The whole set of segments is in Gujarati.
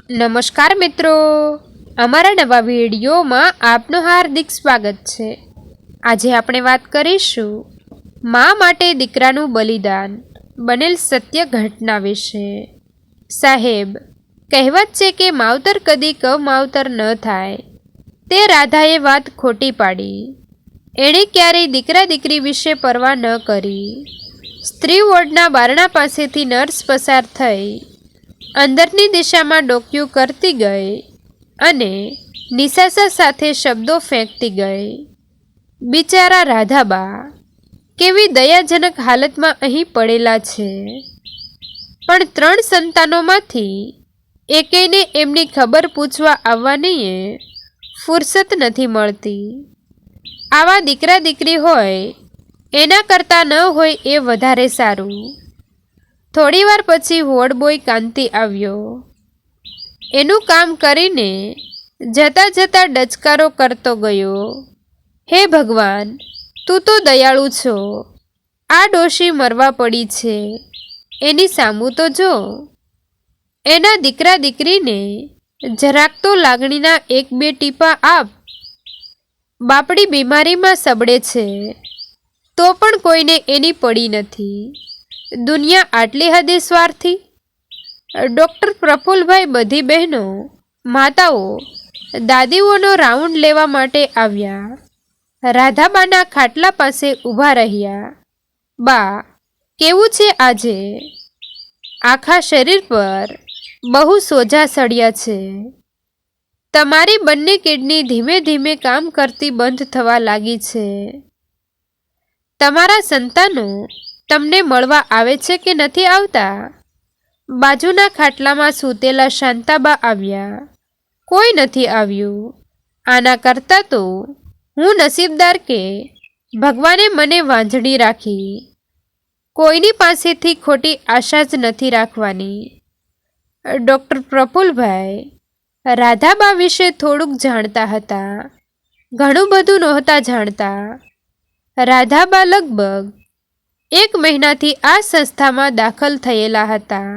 નમસ્કાર મિત્રો, અમારા નવા વિડીયોમાં આપનું હાર્દિક સ્વાગત છે। આજે આપણે વાત કરીશું મા માટે દીકરાનું બલિદાન બનેલ સત્ય ઘટના વિશે। સાહેબ, કહેવત છે કે માવતર કદી કમાવતર ન થાય, તે રાધાએ વાત ખોટી પાડી। એણે ક્યારેય દીકરા દીકરી વિશે પરવા ન કરી। સ્ત્રી વોર્ડના બારણા પાસેથી નર્સ પસાર થઈ અંદરની દિશામાં ડોક્યું કરતી ગઈ અને નિશાસા સાથે શબ્દો ફેંકતી ગઈ। બિચારા રાધાબા કેવી દયાજનક હાલતમાં અહીં પડેલા છે, પણ 3 સંતાનોમાંથી એકેયને એમની ખબર પૂછવા આવવાની ફુરસત નથી મળતી। આવા દીકરા દીકરી હોય એના કરતાં ન હોય એ વધારે સારું। થોડીવાર પછી વોર્ડ બોય કાંતિ આવ્યો। એનું કામ કરીને જતા જતા ડચકારો કરતો ગયો, હે ભગવાન, તું તો દયાળુ છો। આ ડોશી મરવા પડી છે, એની સામું તો જો। એના દીકરા દીકરીને જરાક તો લાગણીના 1-2 ટીપા આપ। બાપડી બીમારીમાં સબળે છે, તો પણ કોઈને એની પડી નથી। દુનિયા આટલી હદે સ્વાર્થી? ડૉક્ટર પ્રફુલ્લભાઈ બધી બહેનો, માતાઓ, દાદીઓનો રાઉન્ડ લેવા માટે આવ્યા। રાધાબાના ખાટલા પાસે ઊભા રહ્યા। બા, કેવું છે આજે? આખા શરીર પર બહુ સોજા સળિયા છે। તમારી બંને કિડની ધીમે ધીમે કામ કરતી બંધ થવા લાગી છે। તમારા સંતાનો તમને મળવા આવે છે કે નથી આવતા? બાજુના ખાટલામાં સૂતેલા શાંતાબા આવ્યા। કોઈ નથી આવ્યું। આના કરતાં તો હું નસીબદાર કે ભગવાને મને વાંઝળી રાખી। કોઈની પાસેથી ખોટી આશા જ નથી રાખવાની। ડૉક્ટર પ્રફુલ્લભાઈ રાધાબા વિશે થોડુંક જાણતા હતા, ઘણું બધું નહોતા જાણતા। રાધાબા લગભગ 1 મહિનાથી આ સંસ્થામાં દાખલ થયેલા હતા।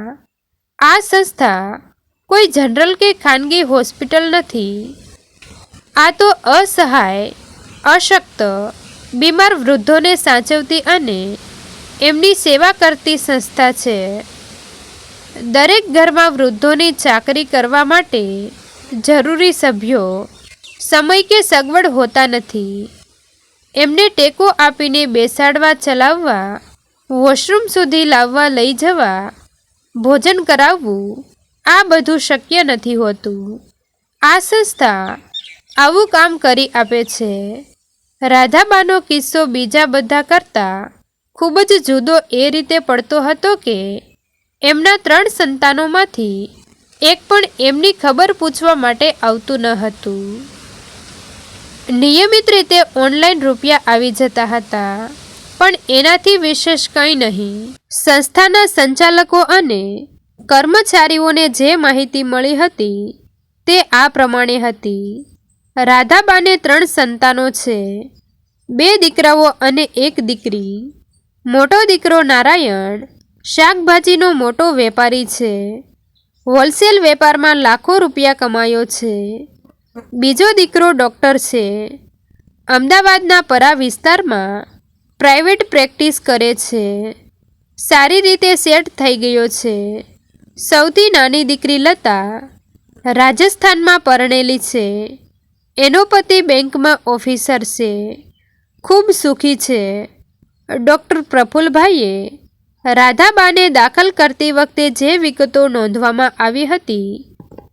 આ સંસ્થા કોઈ જનરલ કે ખાનગી હોસ્પિટલ નથી। આ તો અસહાય, અશક્ત, બીમાર વૃદ્ધોને સાચવતી અને એમની સેવા કરતી સંસ્થા છે। દરેક ઘરમાં વૃદ્ધોની ચાકરી કરવા માટે જરૂરી સભ્યો, સમય કે સગવડ હોતા નથી। એમને ટેકો આપીને બેસાડવા, ચલાવવા, વોશરૂમ સુધી લાવવા, લઈ જવા, ભોજન કરાવવું, આ બધું શક્ય નથી હોતું। આ સંસ્થા આવું કામ કરી આપે છે। રાધાબાનો કિસ્સો બીજા બધા કરતાં ખૂબ જ જુદો એ રીતે પડતો હતો કે એમના 3 સંતાનોમાંથી એક પણ એમની ખબર પૂછવા માટે આવતું ન હતું। નિયમિત રીતે ઓનલાઈન રૂપિયા આવી જતા હતા, પણ એનાથી વિશેષ કંઈ નહીં। સંસ્થાના સંચાલકો અને કર્મચારીઓને જે માહિતી મળી હતી તે આ પ્રમાણે હતી। રાધાબાને 3 સંતાનો છે, 2 દીકરાઓ અને 1 દીકરી। મોટો દીકરો નારાયણ શાકભાજીનો મોટો વેપારી છે, હોલસેલ વેપારમાં લાખો રૂપિયા કમાયો છે। બીજો દીકરો ડૉક્ટર છે, અમદાવાદના પરા વિસ્તારમાં પ્રાઇવેટ પ્રેક્ટિસ કરે છે, સારી રીતે સેટ થઈ ગયો છે। સૌથી નાની દીકરી લતા રાજસ્થાનમાં પરણેલી છે, એનો પતિ બેંકમાં ઓફિસર છે, ખૂબ સુખી છે। ડૉક્ટર પ્રફુલ્લભાઈએ રાધાબાને દાખલ કરતી વખતે જે વિગતો નોંધવામાં આવી હતી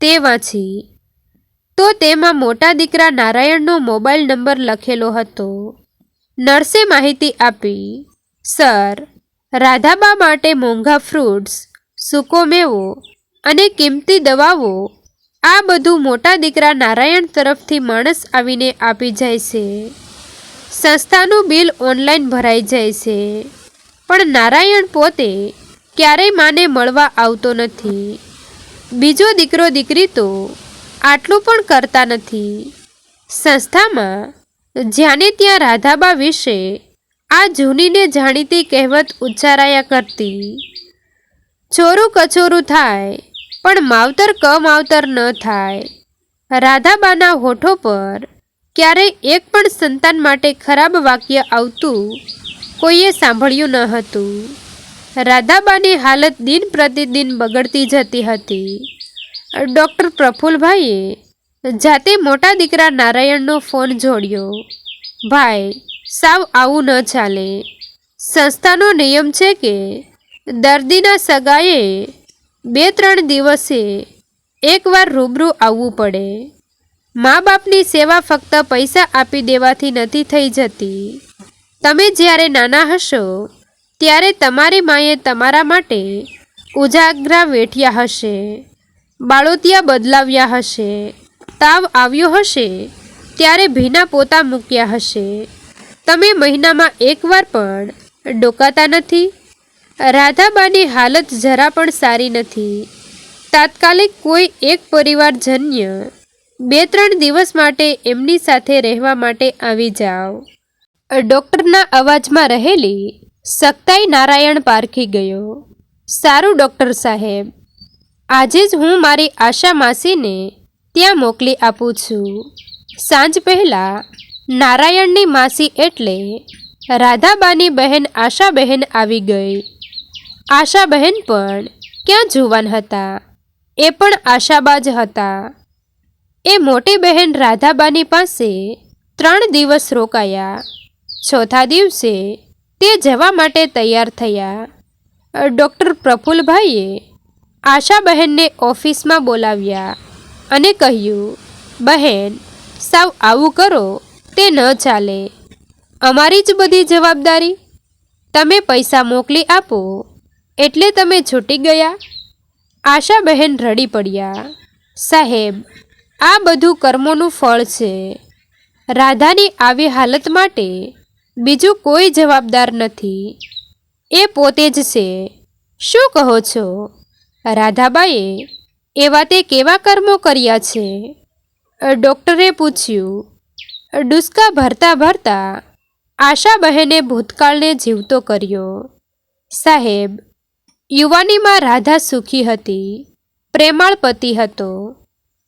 તે વાંચી, તો તેમાં મોટા દીકરા નારાયણનો મોબાઈલ નંબર લખેલો હતો। નર્સે માહિતી આપી, સર, રાધાબા માટે મોંઘા ફ્રૂટ્સ, સૂકો મેવો અને કિંમતી દવાઓ, આ બધું મોટા દીકરા નારાયણ તરફથી માણસ આવીને આપી જાય છે। સંસ્થાનું બિલ ઓનલાઈન ભરાઈ જાય છે, પણ નારાયણ પોતે ક્યારેય માને મળવા આવતો નથી। બીજો દીકરો દીકરી તો આટલું પણ કરતા નથી। સંસ્થામાં જ્યાંને ત્યાં રાધાબા વિશે આ જૂનીને જાણીતી કહેવત ઉચ્ચારાયા કરતી, ચોરું કચોરું થાય પણ માવતર કમાવતર ન થાય. રાધાબાના હોઠો પર ક્યારેય એક પણ સંતાન માટે ખરાબ વાક્ય આવતું કોઈએ સાંભળ્યું ન હતું. રાધાબાની હાલત દિન પ્રતિદિન બગડતી જતી હતી. ડૉક્ટર પ્રફુલ્લભાઈએ જાતે મોટા દીકરા નારાયણનો ફોન જોડ્યો. ભાઈ, સાવ આવું ન ચાલે. સંસ્થાનો નિયમ છે કે દર્દીના સગાએ 2-3 દિવસે એકવાર રૂબરૂ આવવું પડે. મા બાપની સેવા ફક્ત પૈસા આપી દેવાથી નથી થઈ જતી. તમે જ્યારે નાના હશો ત્યારે તમારી માએ તમારા માટે ઉજાગરા વેઠ્યા હશે, બાળોતિયા બદલાવ્યા હશે, તાવ આવ્યો હશે ત્યારે ભીના પોતા મૂક્યા હશે. તમે મહિનામાં એકવાર પણ ડોકાતા નથી. રાધાબાની હાલત જરા પણ સારી નથી. તાત્કાલિક કોઈ એક પરિવારજન્ય 2-3 દિવસ માટે એમની સાથે રહેવા માટે આવી જાઓ. ડૉક્ટરના અવાજમાં રહેલી સખ્તાઈ નારાયણ પારખી ગયો. સારું ડૉક્ટર સાહેબ, આજે જ હું મારી આશા માસીને ત્યાં મોકલી આપું છું. સાંજ પહેલાં નારાયણની માસી એટલે રાધાબાની બહેન આશાબહેન આવી ગઈ. આશાબહેન પણ ક્યાં જુવાન હતા, એ પણ આશાબા જ હતા. એ મોટી બહેન રાધાબાની પાસે 3 દિવસ રોકાયા. ચોથા દિવસે તે જવા માટે તૈયાર થયા. ડૉક્ટર પ્રફુલ્લભાઈએ આશાબહેનને ઓફિસમાં બોલાવ્યા અને કહ્યું, બહેન, સાવ આવું કરો તે ન ચાલે. અમારી જ બધી જવાબદારી. તમે પૈસા મોકલી આપો એટલે તમે છૂટી ગયા. આશાબહેન રડી પડ્યા. સાહેબ, આ બધું કર્મોનું ફળ છે. રાધાની આવી હાલત માટે બીજું કોઈ જવાબદાર નથી, એ પોતે જ છે. શું કહો છો? રાધાબાએ એવા તે કેવા કર્મો કર્યા છે? ડૉક્ટરે પૂછ્યું. ડુસકા ભરતા ભરતા આશાબહેને ભૂતકાળને જીવતો કર્યો. સાહેબ, યુવાનીમાં રાધા સુખી હતી. પ્રેમાળ પતિ હતો.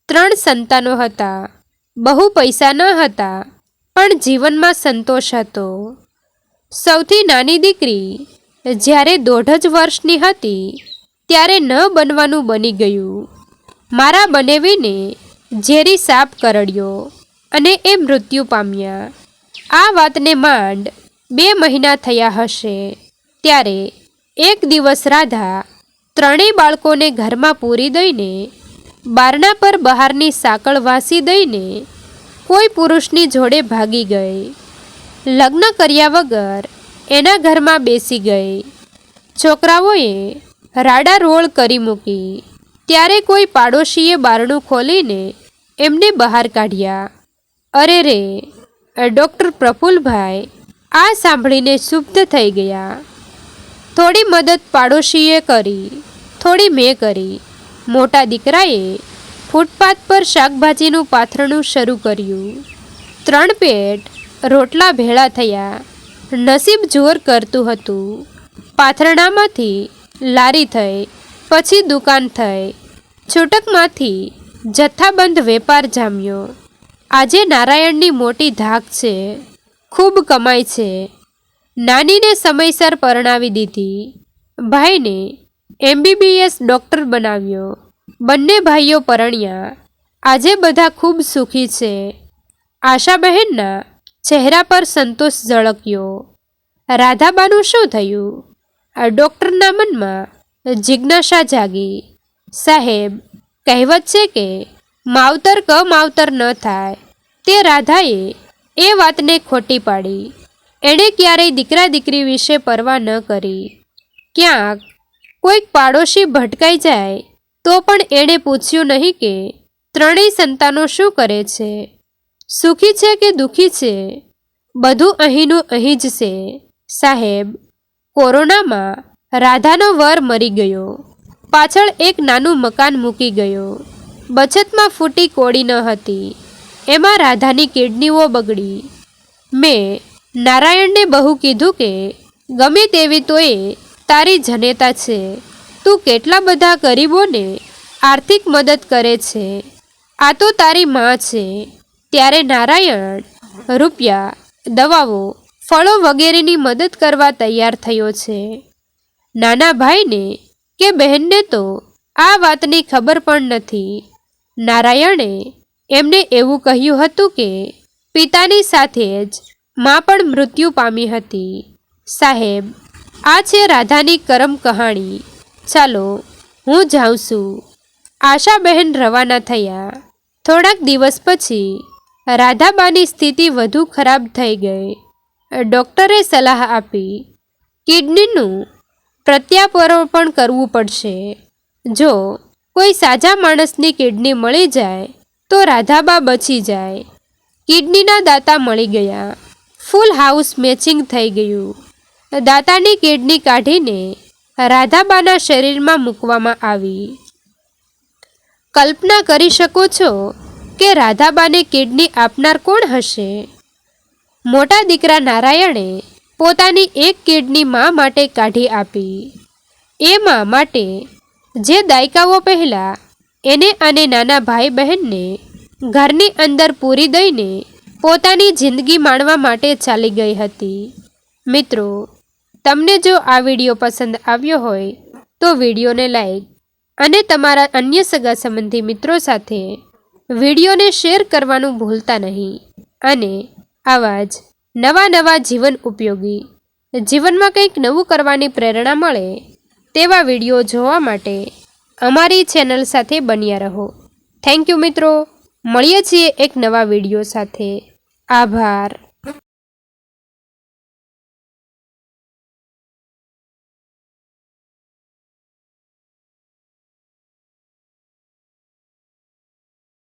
3 સંતાનો હતા. બહુ પૈસા ન હતા પણ જીવનમાં સંતોષ હતો. સૌથી નાની દીકરી જ્યારે 1.5 વર્ષની હતી ત્યારે ન બનવાનું બની ગયું. મારા બનેવીને ઝેરી સાપ કરડ્યો અને એ મૃત્યુ પામ્યા. આ વાતને માંડ 2 મહિના થયા હશે ત્યારે એક દિવસ રાધા 3 બાળકોને ઘરમાં પૂરી દઈને બારણા પર બહારની સાંકળ વાસી દઈને કોઈ પુરુષની જોડે ભાગી ગઈ. લગ્ન કર્યા વગર એના ઘરમાં બેસી ગઈ. છોકરાઓએ રાડા રોળ કરી મૂકી ત્યારે કોઈ પાડોશીએ બારણું ખોલીને એમને બહાર કાઢ્યા. અરે રે! ડૉક્ટર પ્રફુલ્લભાઈ આ સાંભળીને ક્ષુબ્ધ થઈ ગયા. થોડી મદદ પાડોશીએ કરી, થોડી મેં કરી. મોટા દીકરાએ ફૂટપાથ પર શાકભાજીનું પાથરણું શરૂ કર્યું. 3 પેટ રોટલા ભેળા થયા. નસીબ જોર કરતું હતું. પાથરણામાંથી લારી થઈ, પછી દુકાન થઈ. છૂટકમાંથી જથ્થાબંધ વેપાર જામ્યો. આજે નારાયણની મોટી ધાક છે. ખૂબ કમાય છે. નાનીને સમયસર પરણાવી દીધી. ભાઈને MBBS ડૉક્ટર બનાવ્યો. બંને ભાઈઓ પરણ્યા. આજે બધા ખૂબ સુખી છે. આશાબહેનના ચહેરા પર સંતોષ ઝળક્યો. રાધાબાનું શું થયું? ડૉક્ટરના મનમાં જિજ્ઞાસા જાગી. સાહેબ, કહેવત છે કે માવતર કમાવતર ન થાય. તે રાધાએ એ વાતને ખોટી પાડી. એણે ક્યારેય દીકરા દીકરી વિશે પરવા ન કરી. ક્યાંક કોઈક પાડોશી ભટકાઈ જાય તો પણ એણે પૂછ્યું નહીં કે 3 સંતાનો શું કરે છે, સુખી છે કે દુઃખી છે. બધું અહીંનું અહીં જ છે. સાહેબ, કોરોનામાં રાધાનો વર મરી ગયો. પાછળ એક નાનું મકાન મૂકી ગયો. બચતમાં ફૂટી કોડી ન હતી. એમાં રાધાની કિડનીઓ બગડી. મેં નારાયણને બહુ કીધું કે ગમે તેવી તોય તારી જનેતા છે. તું કેટલા બધા ગરીબોને આર્થિક મદદ કરે છે. આ તો તારી માં છે. ત્યારે નારાયણ રૂપિયા, દવાઓ, ફળો વગેરેની મદદ કરવા તૈયાર થયો છે. નાના ભાઈને કે બહેનને તો આ વાતની ખબર પણ નથી. નારાયણે એમને એવું કહ્યું હતું કે પિતાની સાથે જ માં પણ મૃત્યુ પામી હતી. સાહેબ, આ છે રાધાની કરમ કહાણી. ચાલો, હું જાઉં છું. આશાબહેન રવાના થયા. થોડાક દિવસ પછી રાધાબાની સ્થિતિ વધુ ખરાબ થઈ ગઈ. ડૉક્ટરે સલાહ આપી, કિડનીનું પ્રત્યારોપણ કરવું પડશે. જો કોઈ સાજા માણસની કિડની મળી જાય તો રાધાબા બચી જાય. કિડનીના દાતા મળી ગયા. ફૂલ હાઉસ મેચિંગ થઈ ગયું. દાતાની કિડની કાઢીને રાધાબાના શરીરમાં મૂકવામાં આવી. કલ્પના કરી શકો છો કે રાધાબાને કિડની આપનાર કોણ હશે? મોટા દીકરા નારાયણે પોતાની એક કિડની મા માટે કાઢી આપી. એ મા માટે જે દાયકાઓ પહેલાં એને અને નાના ભાઈ બહેનને ઘરની અંદર પૂરી દઈને પોતાની જિંદગી માણવા માટે ચાલી ગઈ હતી. મિત્રો, તમને જો આ વિડીયો પસંદ આવ્યો હોય તો વિડીયોને લાઈક અને તમારા અન્ય સગા સંબંધી મિત્રો સાથે વિડીયોને શેર કરવાનું ભૂલતા નહીં. અને આવા જ નવા જીવન ઉપયોગી, જીવનમાં કંઈક નવું કરવાની પ્રેરણા મળે તેવા વિડીયો જોવા માટે અમારી ચેનલ સાથે બન્યા રહો. થેન્ક યુ મિત્રો. મળીએ છીએ એક નવા વિડીયો સાથે. આભાર.